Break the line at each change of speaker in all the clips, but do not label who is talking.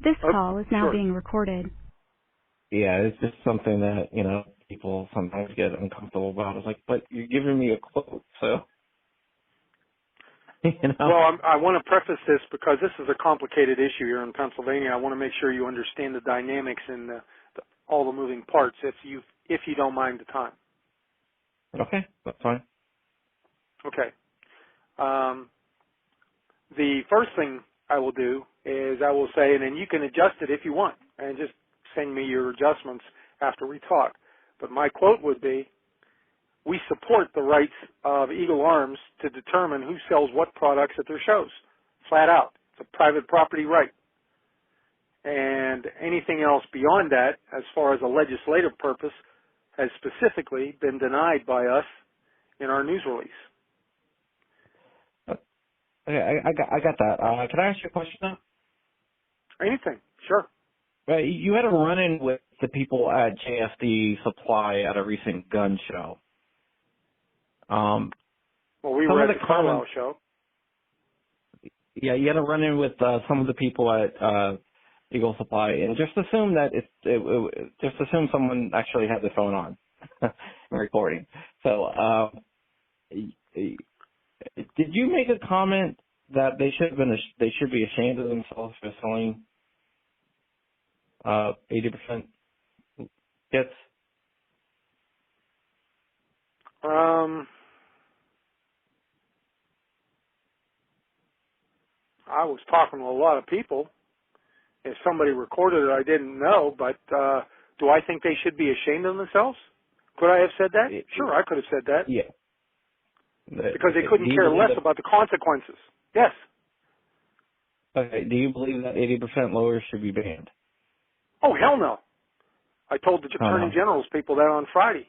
This
Oh,
call is now
sure.
being recorded.
Yeah, it's just something that, people sometimes get uncomfortable about. It's like, but you're giving me a quote, so, you know.
Well, I want to preface this because this is a complicated issue here in Pennsylvania. I want to make sure you understand the dynamics and all the moving parts. If you don't mind the time.
Okay, that's fine.
Okay. The first thing I will do is I will say, and then you can adjust it if you want, and just send me your adjustments after we talk. But my quote would be, we support the rights of Eagle Arms to determine who sells what products at their shows. Flat out. It's a private property right. And anything else beyond that, as far as a legislative purpose, has specifically been denied by us in our news release.
Okay, I got that. Can I ask you a question now?
Anything. Sure.
You had a run-in with the people at JFD Supply at a recent gun show.
Well, we were at the Carlisle show.
Yeah, you had a run-in with some of the people at Eagle Supply, and just assume that just assume someone actually had the phone on and recording. So, did you make a comment that they should be ashamed of themselves for selling 80% kits?
I was talking to a lot of people. If somebody recorded it, I didn't know, but do I think they should be ashamed of themselves? Could I have said that? Sure, I could have said that.
Yeah.
Because they couldn't care less about the consequences. Yes.
Okay, do you believe that 80% lowers should be banned?
Oh, hell no. I told the Attorney General's people that on Friday.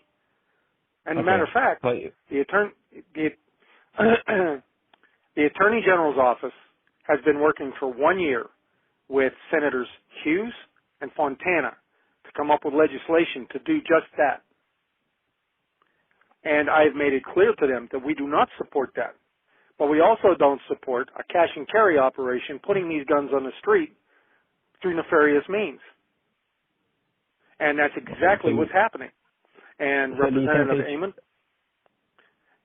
And as a matter of fact, the Attorney General's office has been working for 1 year with Senators Hughes and Fontana to come up with legislation to do just that. And I've made it clear to them that we do not support that. But we also don't support a cash and carry operation putting these guns on the street through nefarious means. And that's exactly what's happening. And Representative Amon?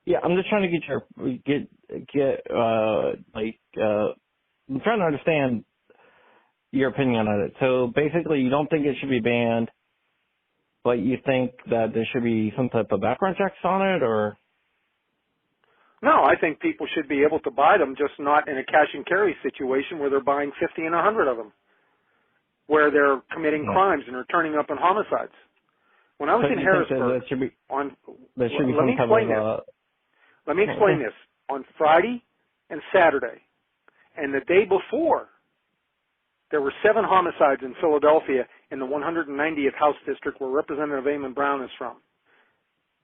Yeah, I'm just trying to I'm trying to understand your opinion on it. So basically you don't think it should be banned, but you think that there should be some type of background checks on it, or?
No, I think people should be able to buy them, just not in a cash and carry situation where they're buying 50 and 100 of them, where they're committing crimes and are turning up in homicides. When I was in Harrisburg, let me explain this. On Friday and Saturday, and the day before, there were 7 homicides in Philadelphia in the 190th House District where Representative Amon Brown is from.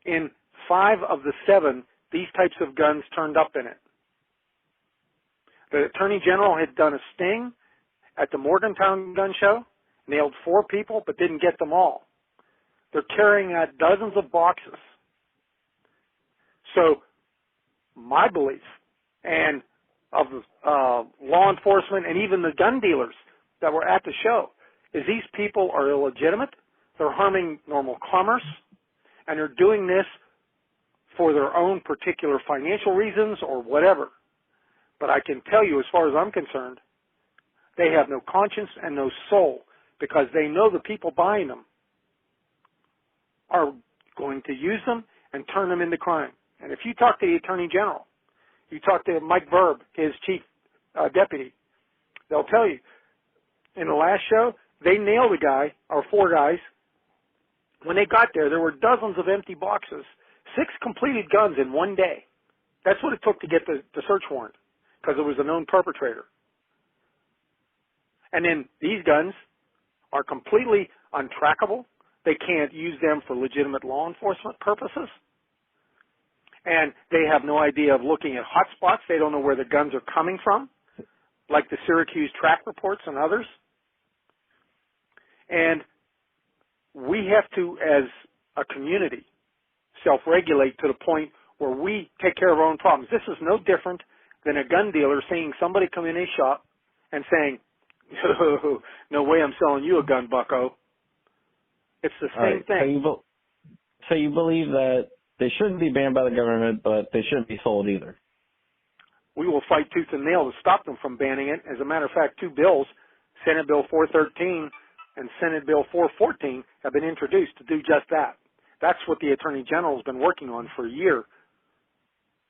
In 5 of the 7, these types of guns turned up in it. The Attorney General had done a sting at the Morgantown gun show, nailed 4 people, but didn't get them all. They're carrying out dozens of boxes. So my belief, and of law enforcement and even the gun dealers that were at the show, is these people are illegitimate, they're harming normal commerce, and they're doing this for their own particular financial reasons or whatever. But I can tell you, as far as I'm concerned, they have no conscience and no soul, because they know the people buying them are going to use them and turn them into crime. And if you talk to the Attorney General, you talk to Mike Verb, his chief deputy, they'll tell you, in the last show, they nailed a guy, or 4 guys. When they got there, there were dozens of empty boxes, 6 completed guns in 1 day. That's what it took to get the search warrant, because it was a known perpetrator. And then these guns are completely untrackable. They can't use them for legitimate law enforcement purposes. And they have no idea of looking at hotspots. They don't know where the guns are coming from, like the Syracuse track reports and others. And we have to, as a community, self-regulate to the point where we take care of our own problems. This is no different than a gun dealer seeing somebody come in a shop and saying, No way I'm selling you a gun, bucko. It's the
All
same
right.
thing.
So you believe that they shouldn't be banned by the government, but they shouldn't be sold either.
We will fight tooth and nail to stop them from banning it. As a matter of fact, two bills, Senate Bill 413 and Senate Bill 414, have been introduced to do just that. That's what the Attorney General has been working on for a year.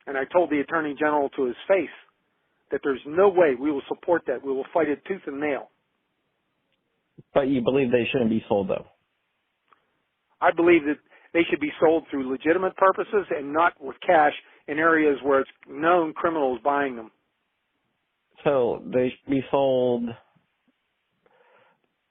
And I told the Attorney General to his face that there's no way we will support that. We will fight it tooth and nail.
But you believe they shouldn't be sold, though.
I believe that they should be sold through legitimate purposes and not with cash in areas where it's known criminals buying them.
So they should be sold.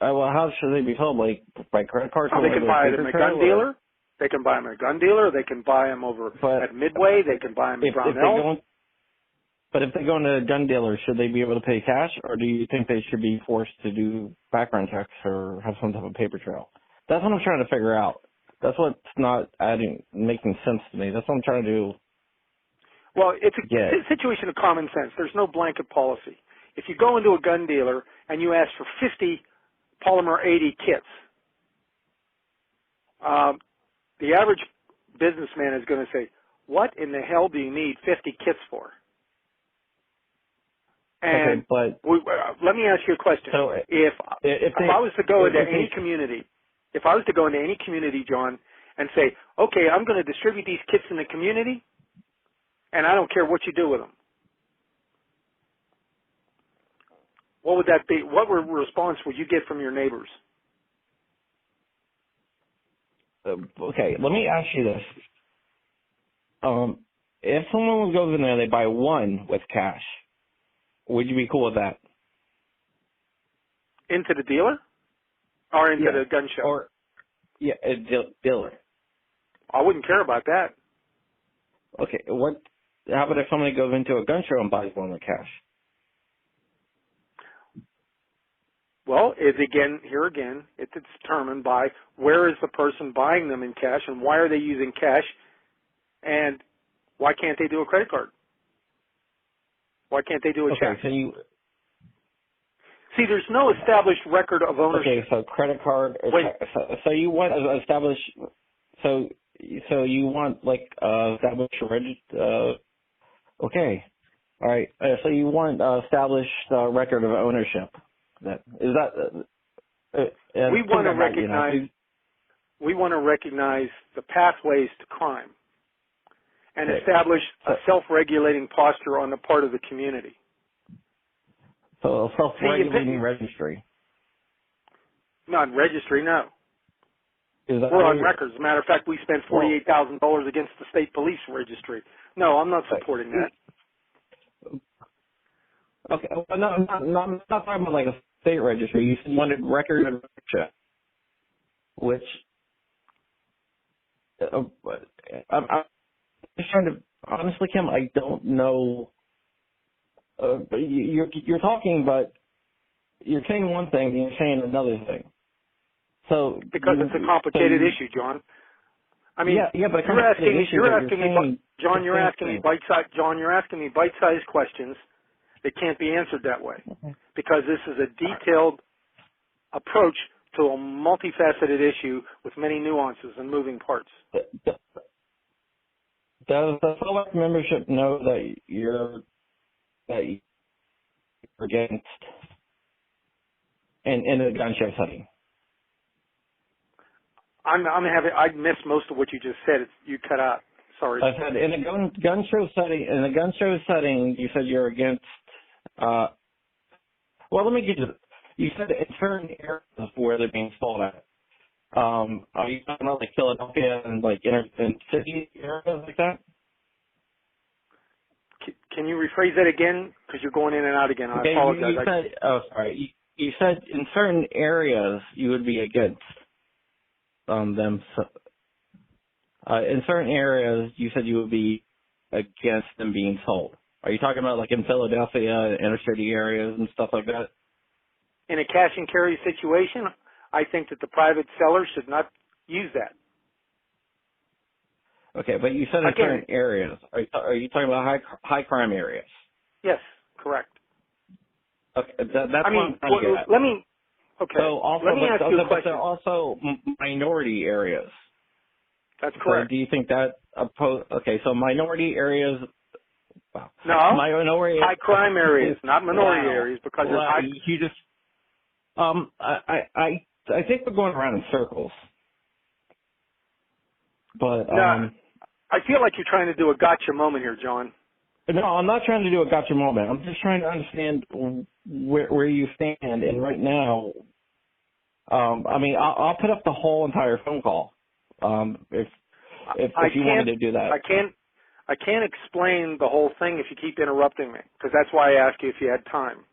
Well, how should they be sold? Like by credit card?
They can buy them at a gun dealer. They can buy them at a gun dealer. They can buy them over at Midway. They can buy them at Brownells.
But if they go into a gun dealer, should they be able to pay cash, or do you think they should be forced to do background checks or have some type of paper trail? That's what I'm trying to figure out. That's what's not making sense to me. That's what I'm trying to do.
Well, it's a situation of common sense. There's no blanket policy. If you go into a gun dealer and you ask for 50 polymer 80 kits, the average businessman is going to say, what in the hell do you need 50 kits for? And
okay, but
let me ask you a question.
So
if I was to go into any community, John, and say, okay, I'm going to distribute these kits in the community, and I don't care what you do with them, what would that be? What response would you get from your neighbors?
Okay, let me ask you this. If someone goes in there and they buy one with cash, would you be cool with that?
Into the dealer? Or into the gun show?
Or, a dealer.
I wouldn't care about that.
Okay, how about if somebody goes into a gun show and buys one with cash?
Well, it's determined by where is the person buying them in cash and why are they using cash and why can't they do a credit card? Why can't they do a check?
Okay,
See, there's no established record of ownership.
Okay, so credit card. So you want to establish. So you want like established okay, all right. So you want established record of ownership. We want to recognize.
We want to recognize the pathways to crime and establish a self-regulating posture on the part of the community.
So a self-regulating registry.
Not registry, no.
We're
on record. As a matter of fact, we spent $48,000 against the state police registry. No, I'm not supporting that.
Okay, well, no, I'm not talking about like a state registry. You wanted record of ownership, which I'm just trying to honestly, Kim. I don't know. You're talking, but you're saying one thing and you're saying another thing. So
because it's a complicated issue, John. I mean,
but
you're asking me bite-sized questions that can't be answered that way, because this is a detailed approach to a multifaceted issue with many nuances and moving parts.
Does the select membership know that you're against in a gun show setting?
I missed most of what you just said. You cut out. Sorry.
I said in a gun show setting. In a gun show setting, you said you're against. Well, let me get you. You said in certain areas where they're being sold at. Are you talking about like Philadelphia and like inner city areas like that?
Can you rephrase that again? Because you're going in and out again. I apologize.
You said in certain areas you would be against them. In certain areas, you said you would be against them being sold. Are you talking about like in Philadelphia, inner city areas and stuff like that?
In a cash and carry situation, I think that the private seller should not use that.
Okay, but you said in certain areas. Are you talking about high crime areas?
Yes, correct.
Okay, that's
I
what
mean,
I'm trying to get at.
let me. Okay.
So also,
Let me ask you a
but there
question.
are also minority areas.
That's
So
correct.
do you think that okay? So minority areas. Wow.
No,
Minority.
high crime areas, not minority
Wow.
areas, because there's
Well,
high.
you just I think we're going around in circles. But
No, I feel like you're trying to do a gotcha moment here, John.
no, I'm not trying to do a gotcha moment. I'm just trying to understand where you stand. And right now, I mean, I'll put up the whole entire phone call, if
I
you wanted
can't.
to do that.
I can't explain the whole thing if you keep interrupting me, because that's why I asked you if you had time.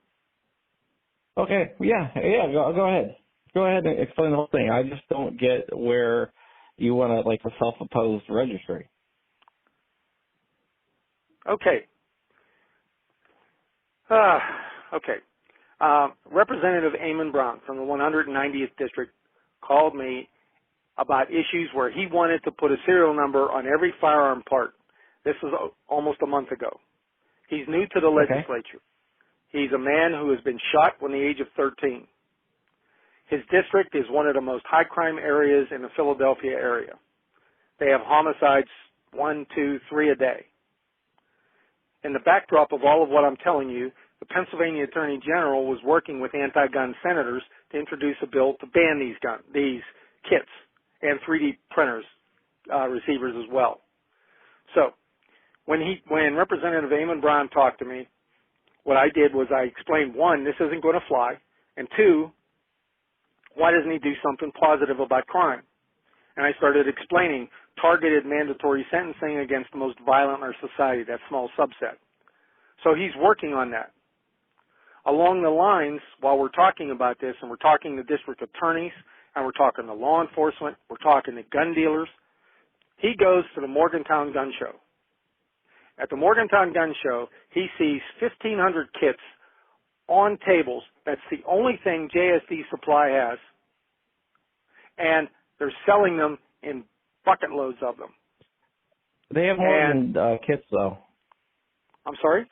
Okay, yeah, go ahead. Go ahead and explain the whole thing. I just don't get where you want to, like, a self-opposed registry.
Okay. Okay. Representative Eamon Brown from the 190th District called me about issues where he wanted to put a serial number on every firearm part. This was almost a month ago. He's new to the
Okay.
legislature. He's a man who has been shot when the age of 13. His district is one of the most high crime areas in the Philadelphia area. They have homicides 1, 2, 3 a day. In the backdrop of all of what I'm telling you, the Pennsylvania Attorney General was working with anti-gun senators to introduce a bill to ban these kits and 3D printers receivers as well. So when Representative Eamon Brown talked to me, what I did was I explained, one, this isn't going to fly, and two, why doesn't he do something positive about crime? And I started explaining targeted mandatory sentencing against the most violent in our society, that small subset. So he's working on that. Along the lines, while we're talking about this, and we're talking to district attorneys, and we're talking to law enforcement, we're talking to gun dealers, he goes to the Morgantown Gun Show. At the Morgantown Gun Show, he sees 1,500 kits on tables. That's the only thing JSD Supply has. And they're selling them in bucket loads of them.
They have more than kits, though.
I'm sorry?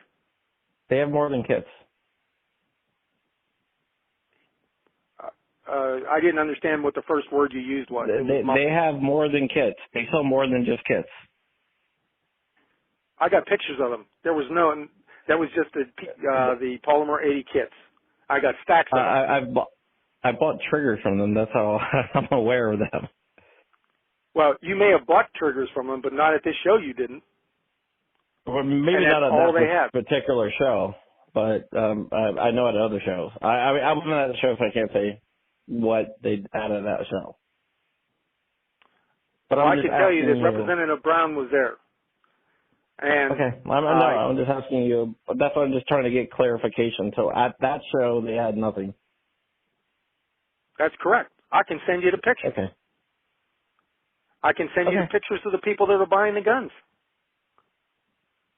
They have more than kits.
I didn't understand what the first word you used was.
They have more than kits. They sell more than just kits.
I got pictures of them. That was just the Polymer 80 kits. I got stacks of them.
I bought triggers from them. That's how I'm aware of them.
Well, you may have bought triggers from them, but not at this show you didn't.
Well, maybe not at
all they have.
particular show, but I know at other shows. I mean, I wasn't at the show, so I can't say what they had at that show. But
I can tell you that Representative Brown was there. And
okay, I'm just asking you. That's why I'm just trying to get clarification. So at that show, they had nothing.
That's correct. I can send you the pictures.
Okay.
I can send you the pictures of the people that are buying the guns.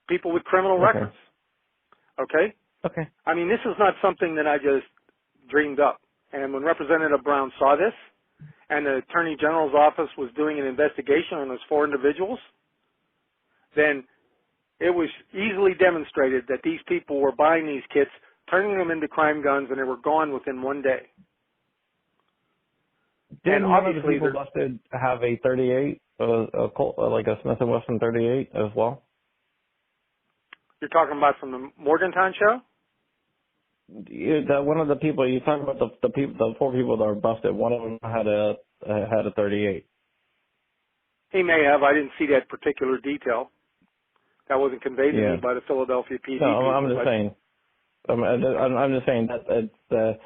People with criminal records. Okay?
Okay.
I mean, this is not something that I just dreamed up. And when Representative Brown saw this, and the Attorney General's office was doing an investigation on those 4 individuals, then it was easily demonstrated that these people were buying these kits, turning them into crime guns, and they were gone within 1 day.
Didn't one of the people busted have a 38, like a Smith & Wesson 38 as well?
You're talking about from the Morgantown show?
One of the people you talking about, the 4 people that were busted. One of them had a 38.
He may have. I didn't see that particular detail. That wasn't conveyed to me by the Philadelphia PD.
No, I'm just saying. I'm just saying that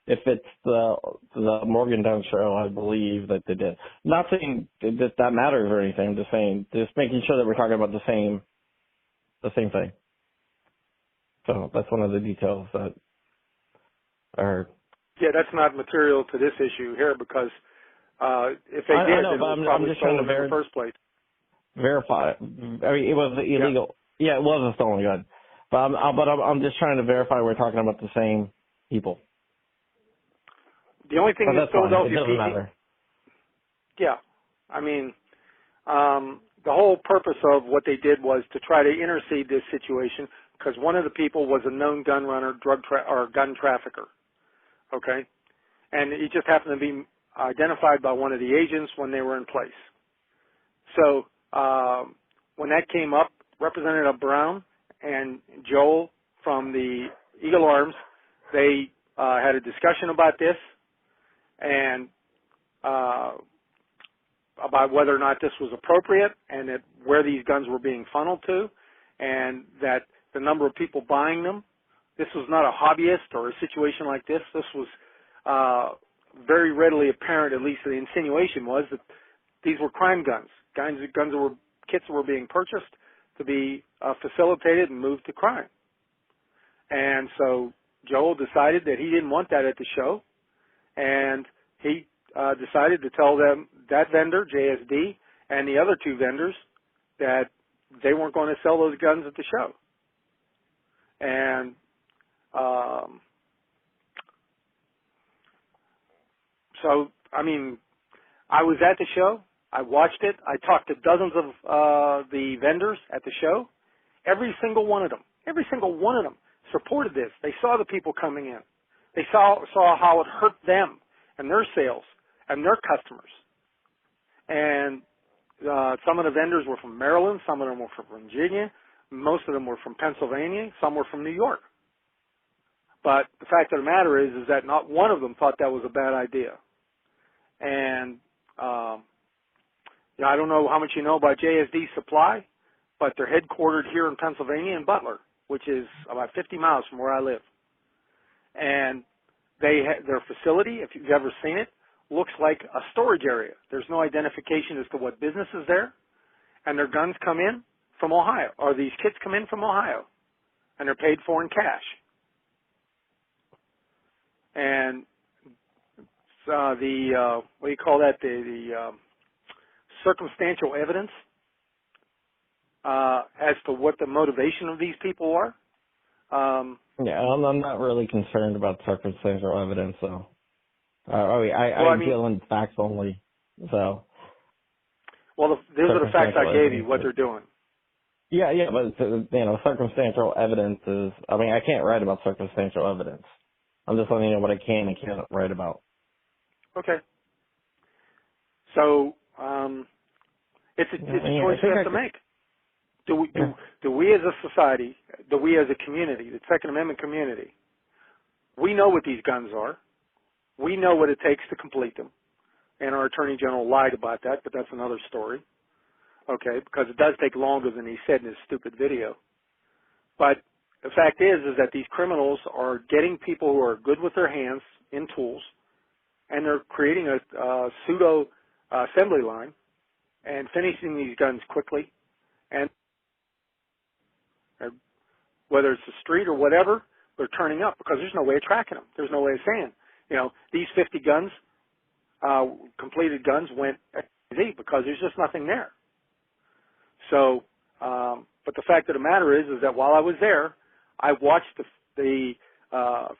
if it's the Morgantown show, I believe that they did. Not saying that matters or anything. I'm just saying, just making sure that we're talking about the same thing. So that's one of the details that are.
Yeah, that's not material to this issue here because if they did,
know,
then it was probably stolen in the first place.
Verify. I mean, it was illegal. Yeah, it was a stolen gun. But I'm just trying to verify we're talking about the same people.
The only thing that Philadelphia
it doesn't
PD,
matter.
Yeah, I mean, the whole purpose of what they did was to try to intercede this situation, because one of the people was a known gun runner, or gun trafficker. Okay, and he just happened to be identified by one of the agents when they were in place. So when that came up, Representative Brown and Joel from the Eagle Arms, they had a discussion about this and about whether or not this was appropriate and that where these guns were being funneled to, and that the number of people buying them, this was not a hobbyist or a situation like this. This was very readily apparent, at least the insinuation was, that these were crime guns. Kits that were being purchased to be facilitated and moved to crime. And so Joel decided that he didn't want that at the show, and he decided to tell them, that vendor, JSD, and the other two vendors, that they weren't going to sell those guns at the show. And so, I mean, I was at the show. I watched it. I talked to dozens of the vendors at the show. Every single one of them supported this. They saw the people coming in. They saw how it hurt them and their sales and their customers. And some of the vendors were from Maryland. Some of them were from Virginia. Most of them were from Pennsylvania. Some were from New York. But the fact of the matter is that not one of them thought that was a bad idea. And I don't know how much you know about JSD Supply, but they're headquartered here in Pennsylvania in Butler, which is about 50 miles from where I live. And their facility, if you've ever seen it, looks like a storage area. There's no identification as to what business is there, and their guns come in from Ohio, or these kits come in from Ohio, and they're paid for in cash. And what do you call that? The circumstantial evidence as to what the motivation of these people are.
Yeah, I'm not really concerned about circumstantial evidence, though. I deal in facts only, so.
Well, those are the facts I gave you, what they're doing.
Yeah, but circumstantial evidence is. I mean, I can't write about circumstantial evidence. I'm just letting you know what I can and can't write about.
Okay. So it's a choice we have to make. Do we as a society, do we as a community, the Second Amendment community, we know what these guns are. We know what it takes to complete them. And our Attorney General lied about that, but that's another story. Okay, because it does take longer than he said in his stupid video. But the fact is that these criminals are getting people who are good with their hands in tools, and they're creating a pseudo assembly line and finishing these guns quickly. And whether it's the street or whatever, they're turning up because there's no way of tracking them. There's no way of saying, these 50 guns, completed guns went XYZ because there's just nothing there. So, but the fact of the matter is that while I was there, I watched the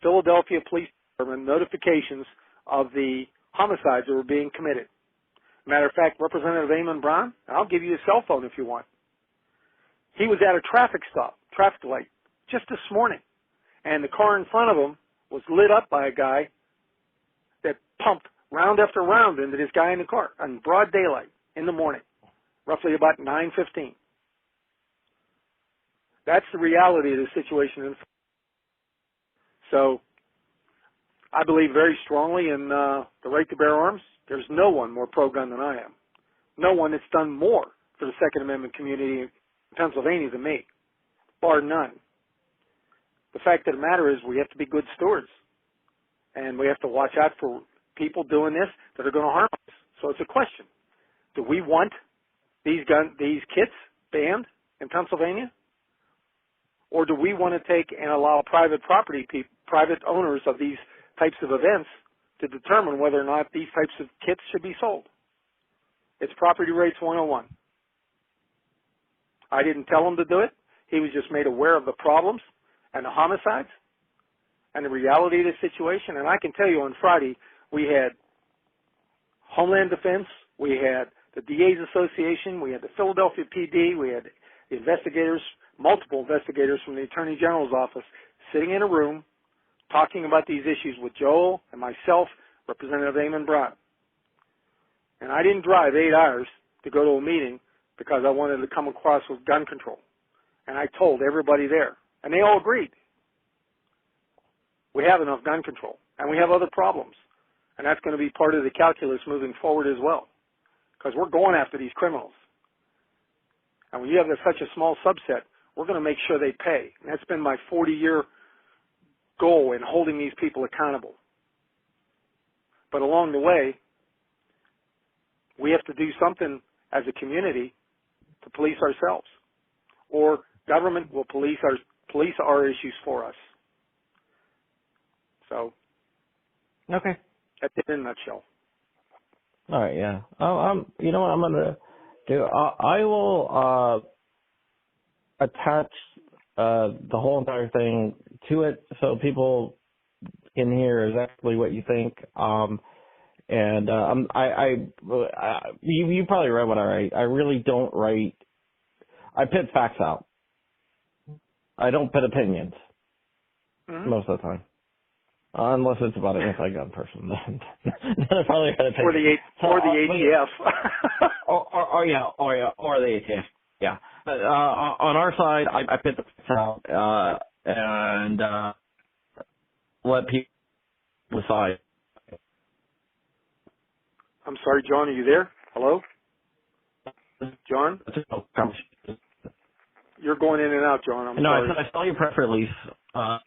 Philadelphia Police Department notifications of the homicides that were being committed. Matter of fact, Representative Eamon Brown, and I'll give you his cell phone if you want. He was at a traffic light, just this morning, and the car in front of him was lit up by a guy that pumped round after round into this guy in the car in broad daylight in the morning, roughly about 9:15. That's the reality of the situation. So I believe very strongly in the right to bear arms. There's no one more pro-gun than I am. No one that's done more for the Second Amendment community in Pennsylvania than me, bar none. The fact of the matter is we have to be good stewards, and we have to watch out for people doing this that are going to harm us. So it's a question. Do we want these kits banned in Pennsylvania? Or do we want to take and allow private owners of these types of events to determine whether or not these types of kits should be sold? It's property rights 101. I didn't tell him to do it. He was just made aware of the problems and the homicides and the reality of the situation. And I can tell you on Friday, we had Homeland Defense, we had the DA's Association, we had the Philadelphia PD, we had the investigators, multiple investigators from the Attorney General's office sitting in a room talking about these issues with Joel and myself, Representative Eamon Brown. And I didn't drive 8 hours to go to a meeting because I wanted to come across with gun control. And I told everybody there, and they all agreed. We have enough gun control, and we have other problems. And that's going to be part of the calculus moving forward as well, because we're going after these criminals. And when you have such a small subset, we're going to make sure they pay. And that's been my 40-year goal in holding these people accountable. But along the way, we have to do something as a community to police ourselves, or government will police our issues for us. So,
Okay.
that's it in a nutshell.
All right, yeah. You know what I'm gonna do? I will attach the whole entire thing to it so people can hear exactly what you think. You probably read what I write. I really don't write. I put facts out. I don't put opinions most of the time. Unless it's about an anti-gun person, then I probably got to take
or the ATF.
or the ATF. Yeah. But, on our side, I put the facts out and let people decide.
I'm sorry, John, are you there? Hello? John? You're going in and out, John. I'm sorry.
No, I saw your press release. I'm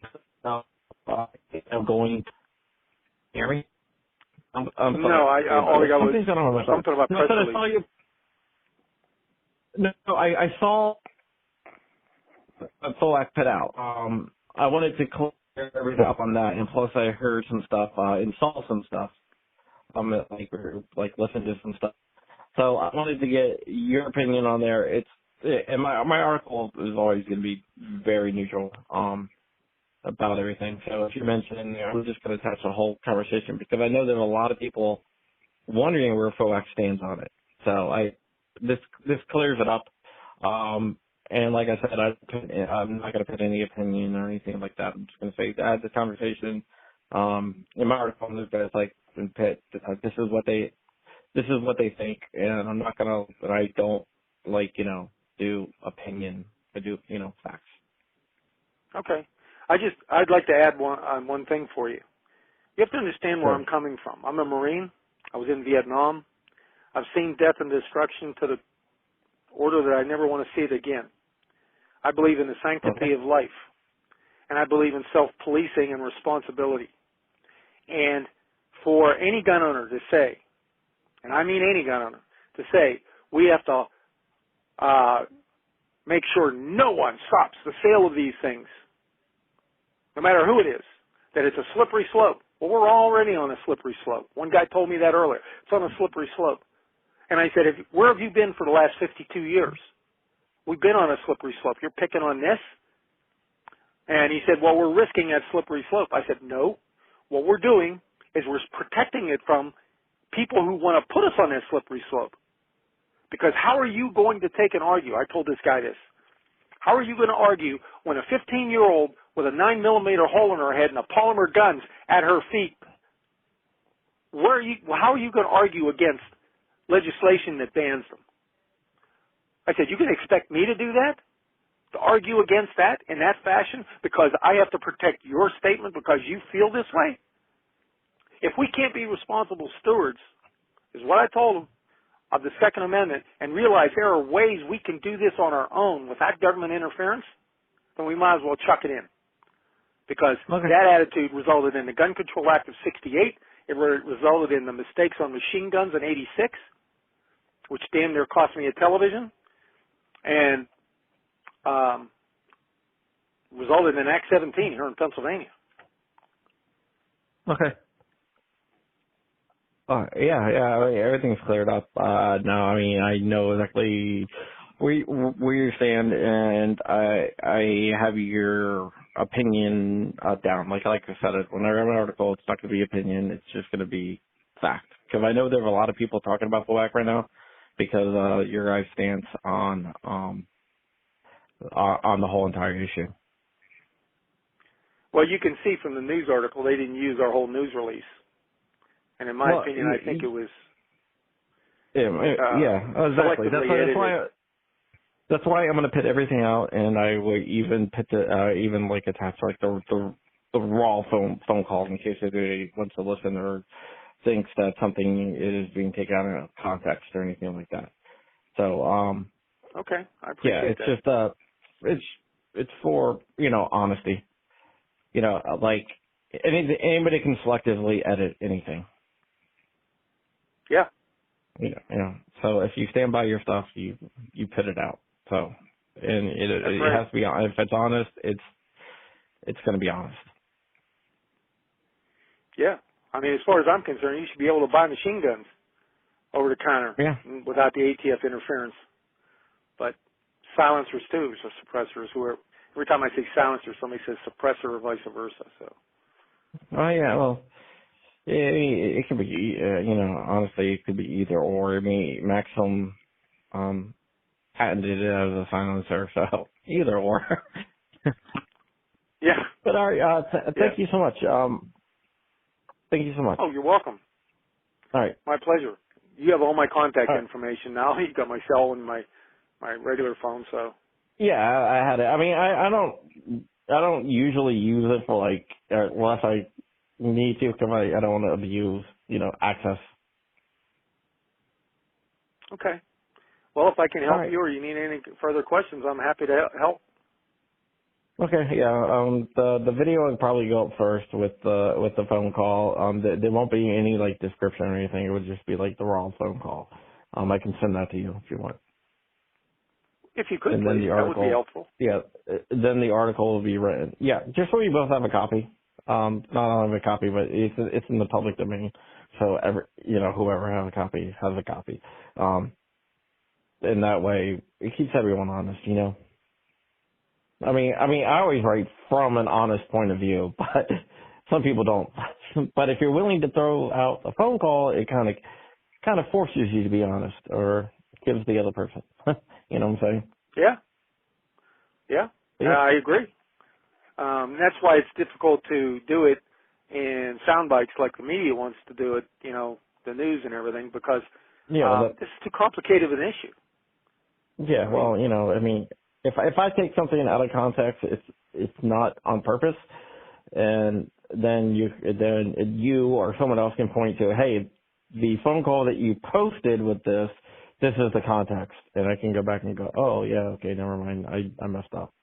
going. Hear me? I'm sorry.
No, all I got was something about press release.
I saw a full act put out. I wanted to clear everything up on that, and plus I heard some stuff, and saw some stuff. Like listened to some stuff. So I wanted to get your opinion on there. And my article is always going to be very neutral about everything. So if you mention in there, we're just going to touch the whole conversation because I know there's a lot of people wondering where FOAC stands on it. So this clears it up. And like I said, I'm not going to put any opinion or anything like that. I'm just going to say I had this conversation in my article. And this guy's like, this is what they think, and I'm not gonna. I don't do opinion. I do facts.
Okay. I'd like to add one thing for you. You have to understand where I'm coming from. I'm a Marine. I was in Vietnam. I've seen death and destruction to the order that I never want to see it again. I believe in the sanctity of life, and I believe in self-policing and responsibility. And for any gun owner to say, and I mean any gun owner, to say we have to make sure no one stops the sale of these things, no matter who it is, that it's a slippery slope. Well, we're already on a slippery slope. One guy told me that earlier. It's on a slippery slope. And I said, where have you been for the last 52 years? We've been on a slippery slope. You're picking on this? And he said, well, we're risking that slippery slope. I said, no. What we're doing is we're protecting it from people who want to put us on that slippery slope. Because how are you going to take and argue? I told this guy this. How are you going to argue when a 15-year-old with a 9mm hole in her head and a polymer guns at her feet, how are you going to argue against legislation that bans them? I said, you can expect me to do that? To argue against that in that fashion because I have to protect your statement because you feel this way? If we can't be responsible stewards, is what I told them, of the Second Amendment and realize there are ways we can do this on our own without government interference, then we might as well chuck it in. Because that attitude resulted in the Gun Control Act of 68. It resulted in the mistakes on machine guns in 86, which damn near cost me a television, and resulted in Act 17 here in Pennsylvania.
Okay. I mean, everything's cleared up now. I mean, I know exactly where you stand, and I have your opinion down. Like I said, when I read my article, it's not going to be opinion. It's just going to be fact. Because I know there are a lot of people talking about FOAC right now because your guys' stance on on the whole entire issue.
Well, you can see from the news article they didn't use our whole news release, and in my
Well,
opinion, I think it was
yeah, exactly.
selectively edited.
That's why I'm going to put everything out, and I will even put even like attach like the raw phone calls in case anybody wants to listen or thinks that something is being taken out of context or anything like that. So
Okay, I
yeah,
appreciate
it's
that.
just it's for honesty. Like anybody can selectively edit anything.
Yeah,
So if you stand by your stuff, you put it out. So, and
that's
it
right.
has to be, if it's honest, it's going to be honest.
Yeah, I mean, as far as I'm concerned, you should be able to buy machine guns over the counter
Yeah.
without the ATF interference. But silencers too, so suppressors. Every time I say silencer, somebody says suppressor or vice versa. So.
Oh yeah. Well, it could be, honestly, it could be either or. I mean, Maxim patented it as a silencer, so either or.
Yeah.
But all right,
Yeah.
thank you so much. Thank you so much.
Oh, you're welcome.
All right.
My pleasure. You have all my contact
All right.
information now. You got my cell and my regular phone. So.
Yeah, I had it. I mean, I don't usually use it for like unless I need to, because I don't want to abuse, access.
Okay. Well, if I can
All
help
right.
you or you need any further questions, I'm happy to help.
Okay. Yeah. The video would probably go up first with the phone call. There won't be any like description or anything. It would just be like the raw phone call. I can send that to you if you want.
If you could,
And then
please,
the
that would be
article,
helpful.
yeah, then the article will be written. Yeah, just so we both have a copy. Not only have a copy, but it's in the public domain. So whoever has a copy has a copy. And that way it keeps everyone honest, I mean, I always write from an honest point of view, but some people don't. But if you're willing to throw out a phone call, it kind of forces you to be honest, or gives the other person. You know what I'm saying?
Yeah. Yeah.
Yeah.
I agree. That's why it's difficult to do it in sound bites like the media wants to do it, the news and everything, because
Yeah. Well,
this is too complicated of an issue.
yeah.
I mean,
Well, I mean, if I take something out of context, it's not on purpose, and then you or someone else can point to, hey, the phone call that you posted with this is the context, and I can go back and go, oh yeah, okay, never mind, I messed up.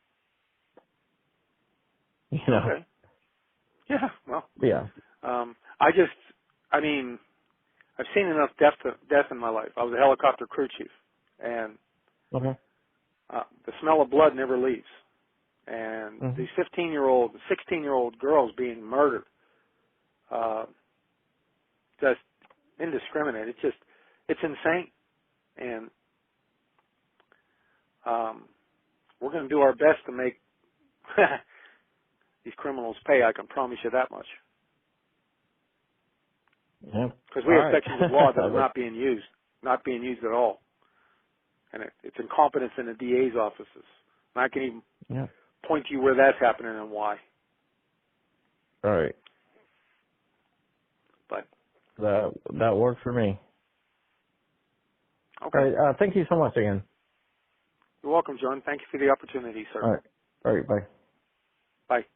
okay. Yeah, well,
Yeah.
I mean, I've seen enough death in my life. I was a helicopter crew chief, and
Okay.
the smell of blood never leaves. And
Mhm.
these 15-year-old, 16-year-old girls being murdered, just indiscriminate. It's insane. And we're going to do our best to make these criminals pay. I can promise you that much.
Yeah.
Because
All
we have
right.
sections of law that are not being used at all. And it's incompetence in the DA's offices. And I can even
Yeah.
point to you where that's happening and why.
All right.
But,
That works for me. All
okay.
right. Thank you so much again.
You're welcome, John. Thank you for the opportunity, sir.
All right. All right. Bye.
Bye.